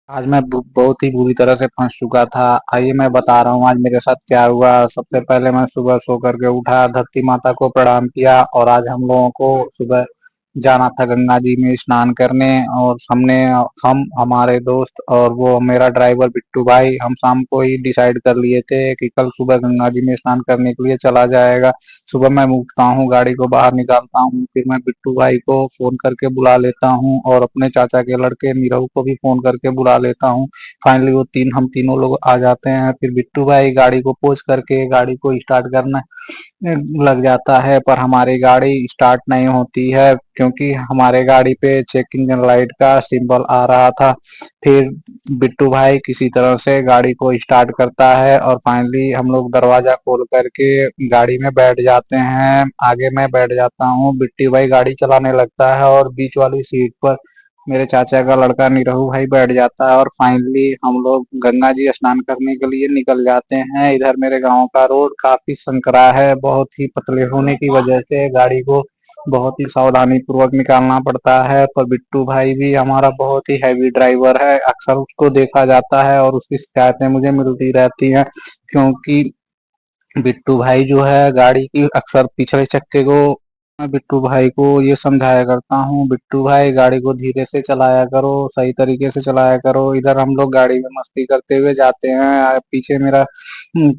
आज मैं बहुत ही बुरी तरह से फंस चुका था। आइए मैं बता रहा हूँ आज मेरे साथ क्या हुआ। सबसे पहले मैं सुबह सो करके उठा, धरती माता को प्रणाम किया और आज हम लोगों को सुबह जाना था गंगा जी में स्नान करने। और हमने हम हमारे दोस्त और वो मेरा ड्राइवर बिट्टू भाई, हम शाम को ही डिसाइड कर लिए थे कि कल सुबह गंगा जी में स्नान करने के लिए चला जाएगा। सुबह मैं उठता हूँ, गाड़ी को बाहर निकालता हूँ, फिर मैं बिट्टू भाई को फोन करके बुला लेता हूँ और अपने चाचा के लड़के नीरव को भी फोन करके बुला लेता हूँ। फाइनली हम तीनों लोग आ जाते हैं। फिर बिट्टू भाई गाड़ी को पोज करके गाड़ी को स्टार्ट करना लग जाता है, पर हमारी गाड़ी स्टार्ट नहीं होती है क्योंकि हमारे गाड़ी पे चेक इंजन लाइट का सिंबल आ रहा था। फिर बिट्टू भाई किसी तरह से गाड़ी को स्टार्ट करता है और फाइनली हम लोग दरवाजा खोल करके गाड़ी में बैठ जाते हैं। आगे मैं बैठ जाता हूँ, बिट्टू भाई गाड़ी चलाने लगता है और बीच वाली सीट पर मेरे चाचा का लड़का निरहू भाई बैठ जाता है और फाइनली हम लोग गंगा जी स्नान करने के लिए निकल जाते हैं। इधर मेरे गांव का रोड काफी संकरा है, बहुत ही पतले होने की वजह से गाड़ी को बहुत ही सावधानी पूर्वक निकालना पड़ता है। पर बिट्टू भाई भी हमारा बहुत ही हैवी ड्राइवर है, अक्सर उसको देखा जाता है और उसकी शिकायतें मुझे मिलती रहती हैं क्योंकि बिट्टू भाई जो है गाड़ी की अक्सर पिछले चक्के को, मैं बिट्टू भाई को ये समझाया करता हूँ, बिट्टू भाई गाड़ी को धीरे से चलाया करो, सही तरीके से चलाया करो। इधर हम लोग गाड़ी में मस्ती करते हुए जाते हैं। पीछे मेरा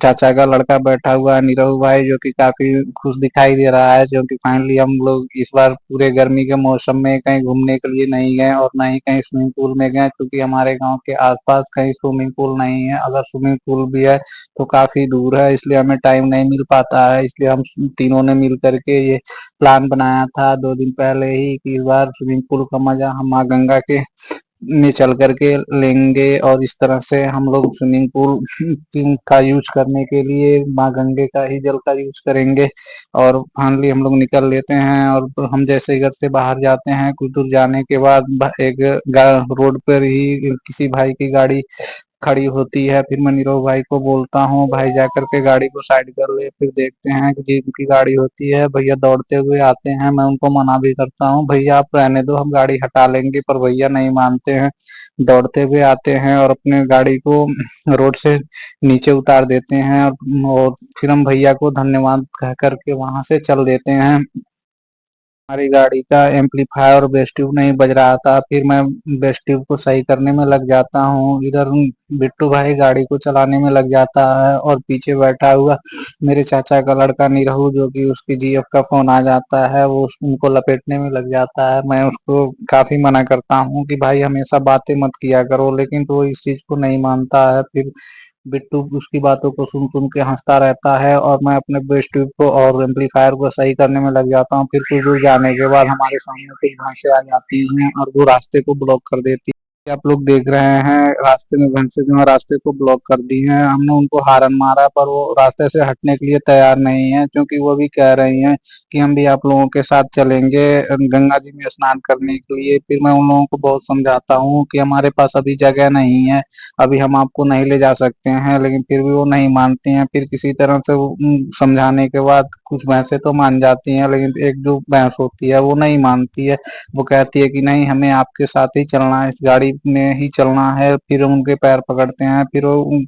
चाचा का लड़का बैठा हुआ है नीरव भाई, जो कि काफी खुश दिखाई दे रहा है, जो कि फाइनली हम लोग इस बार पूरे गर्मी के मौसम में कहीं घूमने के लिए नहीं गए और ना ही कहीं स्विमिंग पूल में गए क्योंकि हमारे गाँव के आसपास कहीं स्विमिंग पूल नहीं है। अगर स्विमिंग पूल भी है तो काफी दूर है, इसलिए हमें टाइम नहीं मिल पाता है। इसलिए हम तीनों ने मिल करके ये प्लान बनाया था 2 दिन पहले ही कि इस बार स्विमिंग पूल का मजा हम माँ गंगा के में चल करके लेंगे और इस तरह से हम लोग स्विमिंग पूल का यूज करने के लिए माँ गंगे का ही जल का यूज करेंगे। और फाइनली हम लोग निकल लेते हैं और हम जैसे ही घर से बाहर जाते हैं, कुछ दूर जाने के बाद एक रोड पर ही किसी भाई की गाड़ी खड़ी होती है। फिर मैं नीरव भाई को बोलता हूँ, भाई जा करके गाड़ी को साइड कर ले। फिर देखते हैं कि जीप की गाड़ी होती है, भैया दौड़ते हुए आते हैं। मैं उनको मना भी करता हूँ, भैया आप रहने दो, हम गाड़ी हटा लेंगे, पर भैया नहीं मानते हैं, दौड़ते हुए आते हैं और अपने गाड़ी को रोड से नीचे उतार देते हैं। और फिर हम भैया को धन्यवाद कह करके वहां से चल देते हैं। हमारी गाड़ी का एम्पलीफायर और बेस ट्यूब नहीं बज रहा था, फिर मैं बेस ट्यूब को सही करने में लग जाता हूँ। इधर बिट्टू भाई गाड़ी को चलाने में लग जाता है और पीछे बैठा हुआ मेरे चाचा का लड़का निरहू, जो कि उसकी जीएफ का फोन आ जाता है, वो उनको लपेटने में लग जाता है। मैं उसको काफी मना करता हूँ कि भाई हमेशा बातें मत किया करो, लेकिन तो इस चीज को नहीं मानता है। फिर बिट्टू उसकी बातों को सुन सुन के हंसता रहता है और मैं अपने बेस ट्यूब को और एम्पलीफायर को सही करने में लग जाता हूँ। फिर कुछ दूर जाने के बाद हमारे सामने कुछ भैंसे आ जाती हैं और वो रास्ते को ब्लॉक कर देती है। आप लोग देख रहे हैं रास्ते में भैंसे जो है रास्ते को ब्लॉक कर दी हैं। हमने उनको हारन मारा पर वो रास्ते से हटने के लिए तैयार नहीं है, क्योंकि वो भी कह रही हैं कि हम भी आप लोगों के साथ चलेंगे गंगा जी में स्नान करने के लिए। फिर मैं उन लोगों को बहुत समझाता हूँ कि हमारे पास अभी जगह नहीं है, अभी हम आपको नहीं ले जा सकते हैं, लेकिन फिर भी वो नहीं मानती हैं। फिर किसी तरह से वो समझाने के बाद कुछ भैंसें तो मान जाती हैं, लेकिन एक जो भैंस होती है वो नहीं मानती है। वो कहती है कि नहीं, हमें आपके साथ ही चलना है, इस गाड़ी में ही चलना है। फिर हम उनके पैर पकड़ते हैं, फिर वो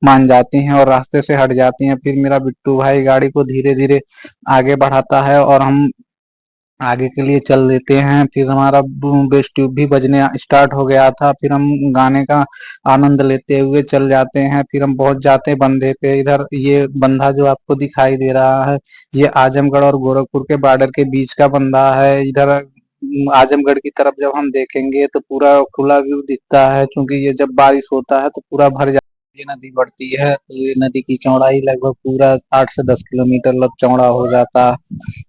मान जाती हैं और रास्ते से हट जाती हैं। फिर मेरा बिट्टू भाई गाड़ी को धीरे धीरे आगे बढ़ाता है और हम आगे के लिए चल देते हैं। फिर हमारा बेस ट्यूब भी बजने स्टार्ट हो गया था। फिर हम गाने का आनंद लेते हुए चल जाते हैं। फिर हम पहुंच जाते हैं बंधे पे। इधर ये बंधा जो आपको दिखाई दे रहा है, ये आजमगढ़ और गोरखपुर के बॉर्डर के बीच का बंधा है। इधर आजमगढ़ की तरफ जब हम देखेंगे तो पूरा खुला व्यू दिखता है, क्योंकि ये जब बारिश होता है तो पूरा भर जाता है। ये नदी बढ़ती है तो ये नदी की चौड़ाई लगभग पूरा 8 से 10 किलोमीटर लग चौड़ा हो जाता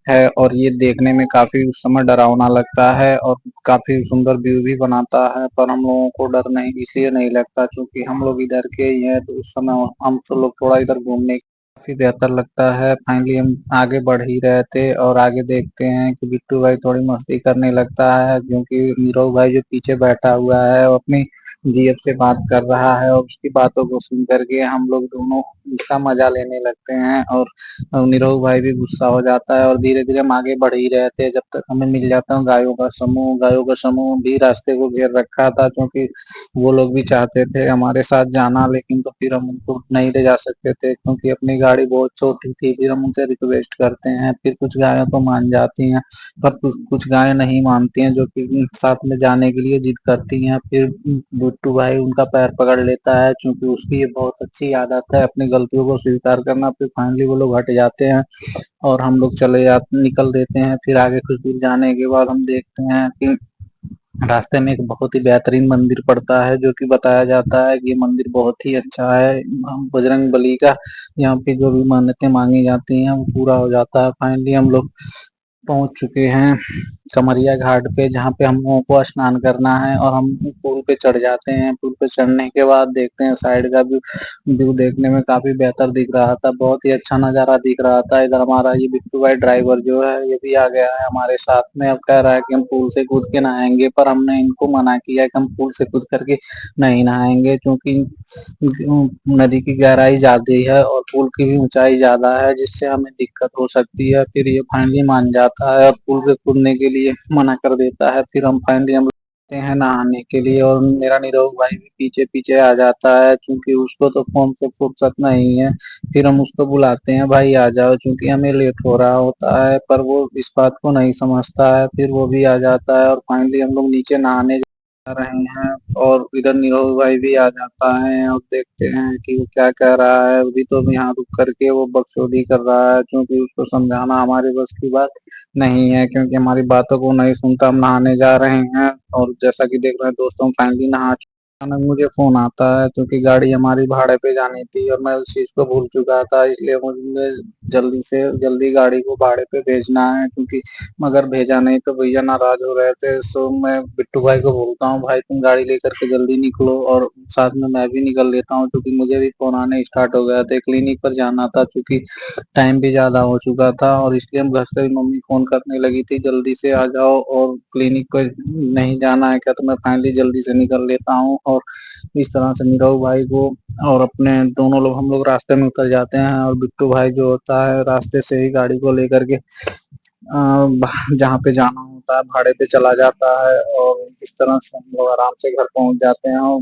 है और ये देखने में काफी उस समय डरावना लगता है और काफी सुंदर व्यू भी बनाता है। पर हम लोगों को डर नहीं इसलिए नहीं लगता क्योंकि हम लोग इधर के ही हैं, तो उस समय हम सब लोग थोड़ा इधर घूमने काफ़ी बेहतर लगता है। फाइनली हम आगे बढ़ ही रहे थे और आगे देखते हैं कि बिट्टू भाई थोड़ी मस्ती करने लगता है, क्योंकि नीरव भाई जो पीछे बैठा हुआ है वो अपनी जीएफ से बात कर रहा है और उसकी बातों को सुन करके हम लोग दोनों उसका मजा लेने लगते हैं। और नीरव भाई भी गुस्सा हो जाता है और धीरे धीरे हम आगे बढ़ ही रहे थे जब तक हमें मिल जाता है गायों का समूह भी रास्ते को घेर रखा था, क्योंकि वो लोग भी चाहते थे हमारे साथ जाना, लेकिन तो फिर हम उनको नहीं ले जा सकते थे क्योंकि अपनी गाड़ी बहुत छोटी थी। फिर हम उनसे रिक्वेस्ट करते हैं, फिर कुछ गायें तो मान जाती हैं, पर कुछ गायें नहीं मानती हैं, जो कि साथ में जाने के लिए जिद करती हैं। फिर बिट्टू भाई उनका पैर पकड़ लेता है, क्योंकि उसकी ये बहुत अच्छी आदत है अपनी गलतियों को स्वीकार करना। फिर फाइनली वो लोग हट जाते हैं और हम लोग चले जाते निकल देते हैं। फिर आगे कुछ दूर जाने के बाद हम देखते हैं कि रास्ते में एक बहुत ही बेहतरीन मंदिर पड़ता है, जो कि बताया जाता है कि ये मंदिर बहुत ही अच्छा है। बजरंग बली का यहाँ पे जो भी मन्नतें मांगी जाती हैं वो पूरा हो जाता है। फाइनली हम लोग पहुंच चुके हैं कमरिया घाट पे, जहाँ पे हम लोगों को स्नान करना है और हम पुल पे चढ़ जाते हैं। पुल पे चढ़ने के बाद देखते हैं साइड का व्यू, व्यू देखने में काफी बेहतर दिख रहा था, बहुत ही अच्छा नजारा दिख रहा था। इधर हमारा ये बिट्टू भाई ड्राइवर जो है ये भी आ गया है हमारे साथ में। अब कह रहा है कि हम पुल से कूद के नहाएंगे, पर हमने इनको मना किया है कि हम पुल से कूद करके नहीं नहाएंगे, क्योंकि नदी की गहराई ज्यादा है और पुल की भी ऊंचाई ज्यादा है, जिससे हमें दिक्कत हो सकती है। फिर ये फाइनली मान जाता है और पुल पे कूदने के लिए मना कर देता है। फिर हम जाते हैं नहाने के लिए और मेरा निरोग भाई भी पीछे पीछे आ जाता है, क्योंकि उसको तो फोन से फुर्सत नहीं है। फिर हम उसको बुलाते हैं, भाई आ जाओ, क्योंकि हमें लेट हो रहा होता है, पर वो इस बात को नहीं समझता है। फिर वो भी आ जाता है और फाइनली हम लोग नीचे नहाने रहे हैं और इधर नीरज भाई भी आ जाता है और देखते हैं कि वो क्या कह रहा है। अभी तो यहाँ रुक करके वो बकचोदी कर रहा है, क्योंकि उसको समझाना हमारे बस की बात नहीं है, क्योंकि हमारी बातों को नहीं सुनता। हम नहाने जा रहे हैं और जैसा कि देख रहे हैं दोस्तों, फाइनली नहा अचानक मुझे फोन आता है, क्योंकि गाड़ी हमारी भाड़े पे जानी थी और मैं उस चीज को भूल चुका था। इसलिए मुझे जल्दी से जल्दी गाड़ी को भाड़े पे भेजना है, क्योंकि मगर भेजा नहीं तो भैया नाराज हो रहे थे। सो मैं बिट्टू भाई को बोलता हूँ, भाई तुम गाड़ी लेकर के जल्दी निकलो और साथ में मैं भी निकल लेता हूँ, क्योंकि मुझे भी फोन आने स्टार्ट हो गया था। क्लिनिक पर जाना था, क्योंकि टाइम भी ज्यादा हो चुका था और इसलिए हम घर से भी मम्मी फोन करने लगी थी जल्दी से आ जाओ और क्लिनिक पर नहीं जाना है क्या। तो मैं फाइनली जल्दी से निकल लेता हूँ और इस तरह से नीरव भाई को और अपने दोनों लोग हम लोग रास्ते में उतर जाते हैं और बिट्टू भाई जो होता है रास्ते से ही गाड़ी को लेकर के जहाँ पे जाना होता है भाड़े पे चला जाता है और इस तरह से हम लोग आराम से घर पहुंच जाते हैं। और